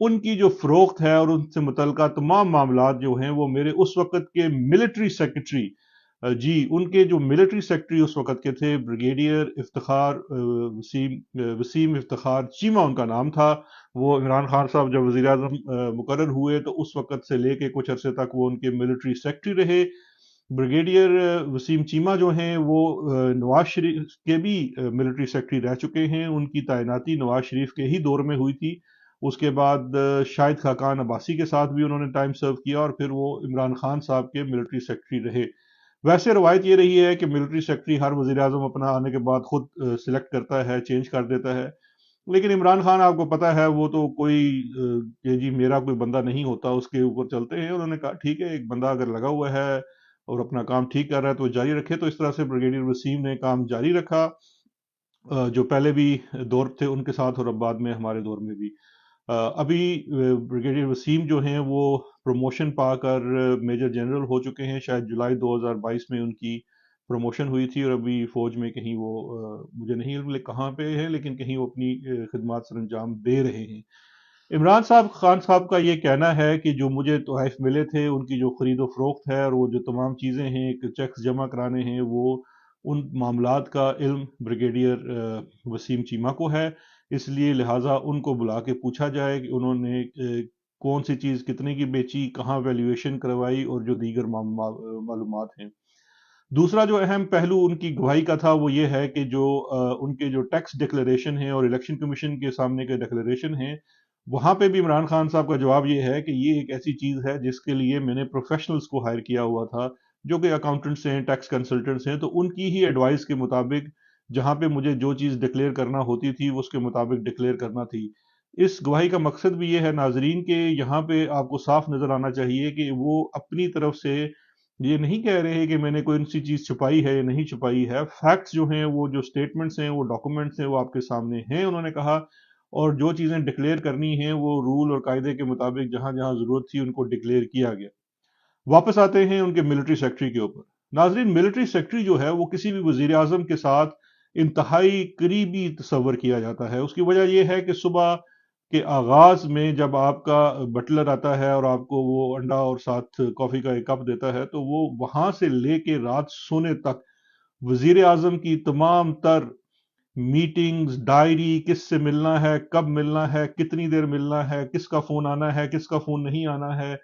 ان کی جو فروخت ہے اور ان سے متعلقہ تمام معاملات جو ہیں وہ میرے اس وقت کے ملٹری سیکرٹری، جی ان کے جو ملٹری سیکرٹری اس وقت کے تھے، بریگیڈیئر افتخار وسیم افتخار چیمہ ان کا نام تھا۔ وہ عمران خان صاحب جب وزیر اعظم مقرر ہوئے تو اس وقت سے لے کے کچھ عرصے تک وہ ان کے ملٹری سیکرٹری رہے۔ بریگیڈیئر وسیم چیمہ جو ہیں وہ نواز شریف کے بھی ملٹری سیکرٹری رہ چکے ہیں۔ ان کی تعیناتی نواز شریف کے ہی دور میں ہوئی تھی۔ اس کے بعد شاہد خاقان عباسی کے ساتھ بھی انہوں نے ٹائم سرو کیا، اور پھر وہ عمران خان صاحب کے ملٹری سیکرٹری رہے۔ ویسے روایت یہ رہی ہے کہ ملٹری سیکرٹری ہر وزیر اعظم اپنا آنے کے بعد خود سلیکٹ کرتا ہے، چینج کر دیتا ہے، لیکن عمران خان آپ کو پتا ہے وہ تو کوئی کہ جی میرا کوئی بندہ نہیں ہوتا، اس کے اوپر چلتے ہیں۔ انہوں نے کہا ٹھیک ہے، ایک بندہ اگر لگا ہوا ہے اور اپنا کام ٹھیک کر رہا ہے تو جاری رکھے۔ تو اس طرح سے بریگیڈیئر وسیم نے کام جاری رکھا، جو پہلے بھی دور تھے ان کے ساتھ اور اب بعد میں ہمارے دور میں بھی۔ ابھی بریگیڈیئر وسیم جو ہیں وہ پروموشن پا کر میجر جنرل ہو چکے ہیں، شاید جولائی 2022 میں ان کی پروموشن ہوئی تھی، اور ابھی فوج میں کہیں وہ مجھے نہیں علم کہاں پہ ہے، لیکن کہیں وہ اپنی خدمات سر انجام دے رہے ہیں۔ عمران صاحب خان صاحب کا یہ کہنا ہے کہ جو مجھے تحائف ملے تھے ان کی جو خرید و فروخت ہے اور وہ جو تمام چیزیں ہیں، چیکس جمع کرانے ہیں، وہ ان معاملات کا علم بریگیڈیئر وسیم چیمہ کو ہے۔ اس لیے لہٰذا ان کو بلا کے پوچھا جائے کہ انہوں نے کون سی چیز کتنے کی بیچی، کہاں ویلیویشن کروائی، اور جو دیگر معلومات ہیں۔ دوسرا جو اہم پہلو ان کی گواہی کا تھا وہ یہ ہے کہ جو ان کے جو ٹیکس ڈکلیریشن ہیں اور الیکشن کمیشن کے سامنے کے ڈکلیریشن ہیں، وہاں پہ بھی عمران خان صاحب کا جواب یہ ہے کہ یہ ایک ایسی چیز ہے جس کے لیے میں نے پروفیشنلز کو ہائر کیا ہوا تھا، جو کہ اکاؤنٹنٹس ہیں، ٹیکس کنسلٹنٹس ہیں، تو ان کی ہی ایڈوائس کے مطابق جہاں پہ مجھے جو چیز ڈکلیئر کرنا ہوتی تھی اس کے مطابق ڈکلیئر کرنا تھی۔ اس گواہی کا مقصد بھی یہ ہے ناظرین کہ یہاں پہ آپ کو صاف نظر آنا چاہیے کہ وہ اپنی طرف سے یہ نہیں کہہ رہے کہ میں نے کوئی سی چیز چھپائی ہے یا نہیں چھپائی ہے۔ فیکٹس جو ہیں، وہ جو سٹیٹمنٹس ہیں، وہ ڈاکومنٹس ہیں، وہ آپ کے سامنے ہیں، انہوں نے کہا، اور جو چیزیں ڈکلیئر کرنی ہیں وہ رول اور قاعدے کے مطابق جہاں جہاں ضرورت تھی ان کو ڈکلیئر کیا گیا۔ واپس آتے ہیں ان کے ملٹری سیکرٹری کے اوپر۔ ناظرین، ملٹری سیکرٹری جو ہے وہ کسی بھی وزیر اعظم کے ساتھ انتہائی قریبی تصور کیا جاتا ہے۔ اس کی وجہ یہ ہے کہ صبح کے آغاز میں جب آپ کا بٹلر آتا ہے اور آپ کو وہ انڈا اور ساتھ کافی کا ایک کپ دیتا ہے، تو وہ وہاں سے لے کے رات سونے تک وزیر اعظم کی تمام تر میٹنگز، ڈائری، کس سے ملنا ہے، کب ملنا ہے، کتنی دیر ملنا ہے، کس کا فون آنا ہے، کس کا فون نہیں آنا ہے،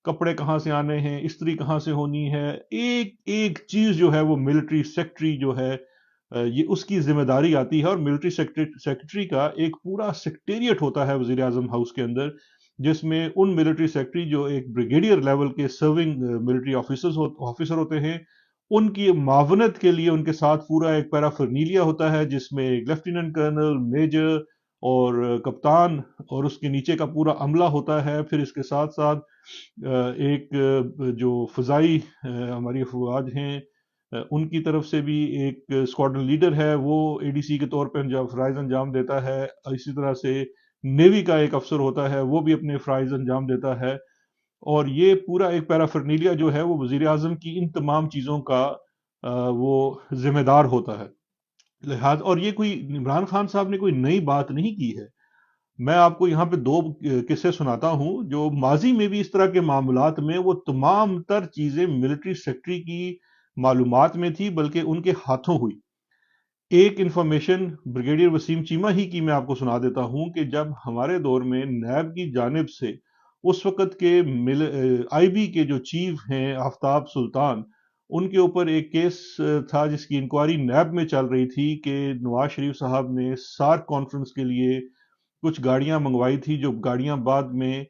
کپڑے کہاں سے آنے ہیں، استری کہاں سے ہونی ہے، ایک ایک چیز جو ہے وہ ملٹری سیکرٹری جو ہے یہ اس کی ذمہ داری آتی ہے۔ اور ملٹری سیکرٹری کا ایک پورا سیکٹریٹ ہوتا ہے وزیر اعظم ہاؤس کے اندر، جس میں ان ملٹری سیکرٹری جو ایک بریگیڈیئر لیول کے سرونگ ملٹری آفیسر ہوتے ہیں، ان کی معاونت کے لیے ان کے ساتھ پورا ایک پیرافرنیلیا ہوتا ہے، جس میں ایک لیفٹیننٹ کرنل، میجر اور کپتان اور اس کے نیچے کا پورا عملہ ہوتا ہے۔ پھر اس کے ساتھ ساتھ ایک جو فضائی ہماری افواج ہیں ان کی طرف سے بھی ایک اسکواڈرن لیڈر ہے، وہ اے ڈی سی کے طور پہ فرائض انجام دیتا ہے۔ اسی طرح سے نیوی کا ایک افسر ہوتا ہے، وہ بھی اپنے فرائض انجام دیتا ہے، اور یہ پورا ایک پیرافرنیلیا جو ہے وہ وزیر اعظم کی ان تمام چیزوں کا وہ ذمہ دار ہوتا ہے۔ لہٰذا اور یہ کوئی عمران خان صاحب نے کوئی نئی بات نہیں کی ہے۔ میں آپ کو یہاں پہ دو قصے سناتا ہوں جو ماضی میں بھی اس طرح کے معاملات میں وہ تمام تر چیزیں ملٹری سیکرٹری کی معلومات میں تھی، بلکہ ان کے ہاتھوں ہوئی۔ ایک انفارمیشن بریگیڈیئر وسیم چیمہ ہی کی میں آپ کو سنا دیتا ہوں کہ جب ہمارے دور میں نیب کی جانب سے اس وقت کے آئی بی کے جو چیف ہیں آفتاب سلطان، ان کے اوپر ایک کیس تھا جس کی انکوائری نیب میں چل رہی تھی کہ نواز شریف صاحب نے سارک کانفرنس کے لیے کچھ گاڑیاں منگوائی تھی، جو گاڑیاں بعد میں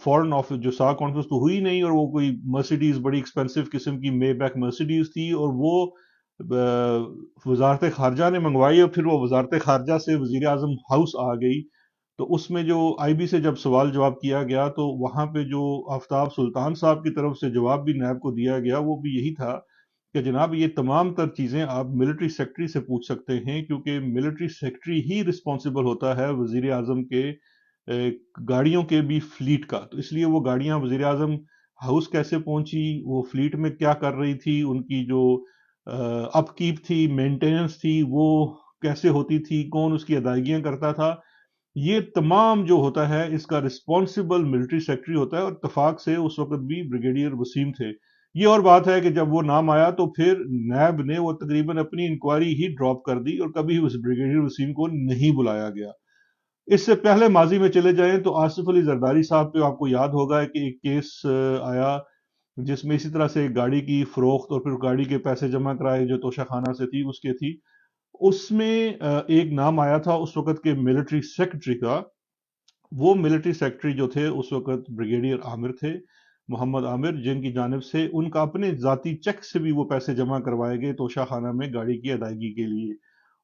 فورن آفس جو سارک کانفرنس تو ہوئی نہیں، اور وہ کوئی مرسیڈیز بڑی ایکسپینسو قسم کی مے بیک مرسیڈیز تھی، اور وہ وزارت خارجہ نے منگوائی، اور پھر وہ وزارت خارجہ سے وزیر اعظم ہاؤس آ گئی۔ تو اس میں جو آئی بی سے جب سوال جواب کیا گیا تو وہاں پہ جو آفتاب سلطان صاحب کی طرف سے جواب بھی نیب کو دیا گیا وہ بھی یہی تھا کہ جناب یہ تمام تر چیزیں آپ ملٹری سیکرٹری سے پوچھ سکتے ہیں، کیونکہ ملٹری سیکرٹری ہی رسپانسبل ہوتا ہے وزیر اعظم کے گاڑیوں کے بھی فلیٹ کا۔ تو اس لیے وہ گاڑیاں وزیر اعظم ہاؤس کیسے پہنچی، وہ فلیٹ میں کیا کر رہی تھی، ان کی جو اپ کیپ تھی، مینٹیننس تھی، وہ کیسے ہوتی تھی، کون اس کی ادائیگیاں کرتا تھا، یہ تمام جو ہوتا ہے اس کا رسپانسبل ملٹری سیکٹری ہوتا ہے، اور اتفاق سے اس وقت بھی بریگیڈیئر وسیم تھے۔ یہ اور بات ہے کہ جب وہ نام آیا تو پھر نیب نے وہ تقریباً اپنی انکوائری ہی ڈراپ کر دی اور کبھی اس بریگیڈیئر وسیم کو نہیں بلایا گیا۔ اس سے پہلے ماضی میں چلے جائیں تو آصف علی زرداری صاحب پہ آپ کو یاد ہوگا کہ ایک کیس آیا جس میں اسی طرح سے ایک گاڑی کی فروخت اور پھر گاڑی کے پیسے جمع کرائے جو توشہ خانہ سے تھی اس کے تھی۔ اس میں ایک نام آیا تھا اس وقت کے ملٹری سیکرٹری کا۔ وہ ملٹری سیکرٹری جو تھے اس وقت بریگیڈیئر عامر تھے، محمد عامر، جن کی جانب سے ان کا اپنے ذاتی چیک سے بھی وہ پیسے جمع کروائے گئے توشہ خانہ میں گاڑی کی ادائیگی کے لیے،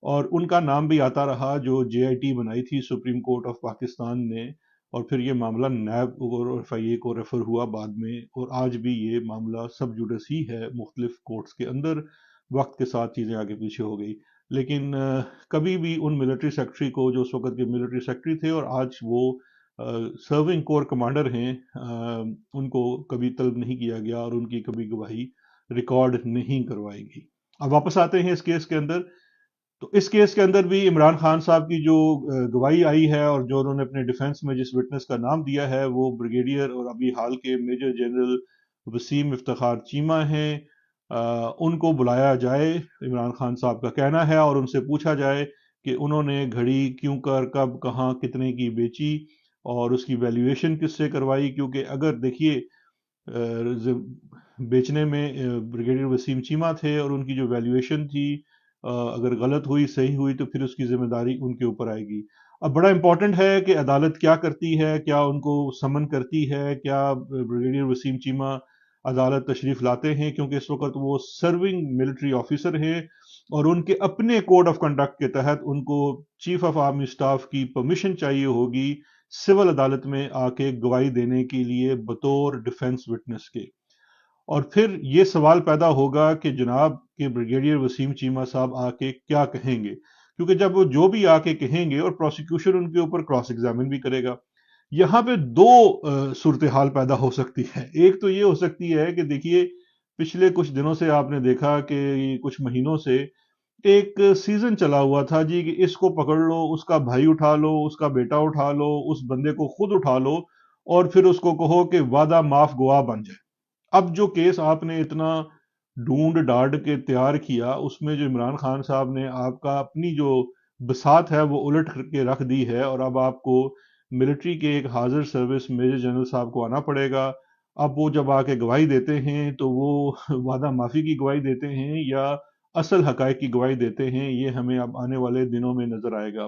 اور ان کا نام بھی آتا رہا جو جے آئی ٹی بنائی تھی سپریم کورٹ آف پاکستان نے، اور پھر یہ معاملہ نیب اور ایف آئی اے کو ریفر ہوا بعد میں، اور آج بھی یہ معاملہ سب جوڈس ہی ہے مختلف کورٹس کے اندر۔ وقت کے ساتھ چیزیں آگے پیچھے ہو گئی، لیکن کبھی بھی ان ملٹری سیکرٹری کو جو اس وقت کے ملٹری سیکرٹری تھے اور آج وہ سرونگ کور کمانڈر ہیں، ان کو کبھی طلب نہیں کیا گیا اور ان کی کبھی گواہی ریکارڈ نہیں کروائی گئی۔ اب واپس آتے ہیں اس کیس کے اندر۔ تو اس کیس کے اندر بھی عمران خان صاحب کی جو گواہی آئی ہے اور جو انہوں نے اپنے ڈیفنس میں جس وٹنس کا نام دیا ہے وہ بریگیڈیئر اور ابھی حال کے میجر جنرل وسیم افتخار چیمہ ہیں۔ ان کو بلایا جائے، عمران خان صاحب کا کہنا ہے، اور ان سے پوچھا جائے کہ انہوں نے گھڑی کیوں کر، کب، کہاں، کتنے کی بیچی اور اس کی ویلیویشن کس سے کروائی، کیونکہ اگر دیکھیے بیچنے میں بریگیڈیئر وسیم چیمہ تھے اور ان کی جو ویلیویشن تھی اگر غلط ہوئی، صحیح ہوئی تو پھر اس کی ذمہ داری ان کے اوپر آئے گی۔ اب بڑا امپورٹنٹ ہے کہ عدالت کیا کرتی ہے، کیا ان کو سمن کرتی ہے، کیا بریگیڈیئر وسیم چیمہ عدالت تشریف لاتے ہیں، کیونکہ اس وقت وہ سرونگ ملٹری آفیسر ہیں اور ان کے اپنے کوڈ آف کنڈکٹ کے تحت ان کو چیف آف آرمی سٹاف کی پرمیشن چاہیے ہوگی سول عدالت میں آ کے گواہی دینے کے لیے بطور ڈیفنس وٹنس کے۔ اور پھر یہ سوال پیدا ہوگا کہ جناب کہ بریگیڈیئر وسیم چیمہ صاحب آ کے کیا کہیں گے، کیونکہ جب وہ جو بھی آ کے کہیں گے اور پروسیکیوشن ان کے اوپر کراس ایگزامن بھی کرے گا، یہاں پہ دو صورتحال پیدا ہو سکتی ہے۔ ایک تو یہ ہو سکتی ہے کہ دیکھیے پچھلے کچھ دنوں سے آپ نے دیکھا کہ کچھ مہینوں سے ایک سیزن چلا ہوا تھا جی کہ اس کو پکڑ لو، اس کا بھائی اٹھا لو، اس کا بیٹا اٹھا لو، اس بندے کو خود اٹھا لو اور پھر اس کو کہو کہ وعدہ معاف گواہ بن جائے۔ اب جو کیس آپ نے اتنا ڈھونڈ ڈاڑ کے تیار کیا اس میں جو عمران خان صاحب نے آپ کا اپنی جو بساط ہے وہ الٹ کر کے رکھ دی ہے، اور اب آپ کو ملٹری کے ایک حاضر سروس میجر جنرل صاحب کو آنا پڑے گا۔ اب وہ جب آ کے گواہی دیتے ہیں تو وہ وعدہ معافی کی گواہی دیتے ہیں یا اصل حقائق کی گواہی دیتے ہیں، یہ ہمیں اب آنے والے دنوں میں نظر آئے گا۔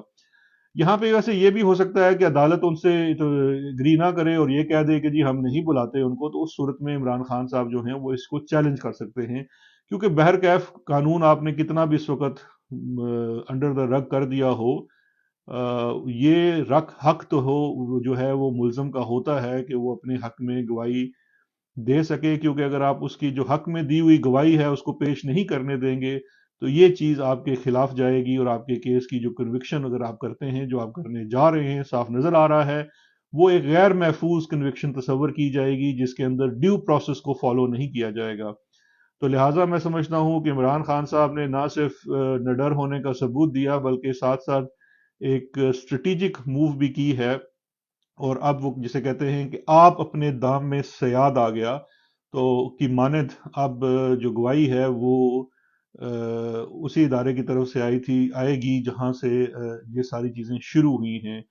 یہاں پہ ویسے یہ بھی ہو سکتا ہے کہ عدالت ان سے اگری نہ کرے اور یہ کہہ دے کہ جی ہم نہیں بلاتے ان کو، تو اس صورت میں عمران خان صاحب جو ہیں وہ اس کو چیلنج کر سکتے ہیں، کیونکہ بہرکیف قانون آپ نے کتنا بھی اس وقت انڈر دا رگ کر دیا ہو، یہ حق تو ہو جو ہے وہ ملزم کا ہوتا ہے کہ وہ اپنے حق میں گواہی دے سکے، کیونکہ اگر آپ اس کی جو حق میں دی ہوئی گواہی ہے اس کو پیش نہیں کرنے دیں گے تو یہ چیز آپ کے خلاف جائے گی، اور آپ کے کیس کی جو کنوکشن اگر آپ کرتے ہیں، جو آپ کرنے جا رہے ہیں، صاف نظر آ رہا ہے وہ ایک غیر محفوظ کنوکشن تصور کی جائے گی جس کے اندر ڈیو پروسیس کو فالو نہیں کیا جائے گا۔ تو لہٰذا میں سمجھتا ہوں کہ عمران خان صاحب نے نہ صرف نڈر ہونے کا ثبوت دیا بلکہ ساتھ ساتھ ایک اسٹریٹجک موو بھی کی ہے، اور اب وہ جسے کہتے ہیں کہ آپ اپنے دام میں صیاد آ گیا تو کی مانند اب جو گواہی ہے وہ اسی ادارے کی طرف سے آئے گی جہاں سے یہ ساری چیزیں شروع ہوئی ہیں۔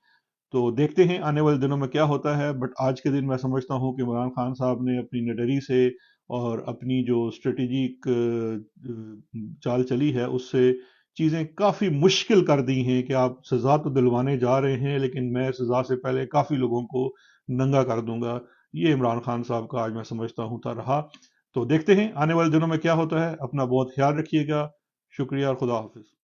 تو دیکھتے ہیں آنے والے دنوں میں کیا ہوتا ہے، بٹ آج کے دن میں سمجھتا ہوں کہ عمران خان صاحب نے اپنی نڈری سے اور اپنی جو اسٹریٹجک چال چلی ہے اس سے چیزیں کافی مشکل کر دی ہیں کہ آپ سزا تو دلوانے جا رہے ہیں لیکن میں سزا سے پہلے کافی لوگوں کو ننگا کر دوں گا۔ یہ عمران خان صاحب کا آج میں سمجھتا ہوں تھا رہا۔ تو دیکھتے ہیں آنے والے دنوں میں کیا ہوتا ہے۔ اپنا بہت خیال رکھیے گا۔ شکریہ اور خدا حافظ۔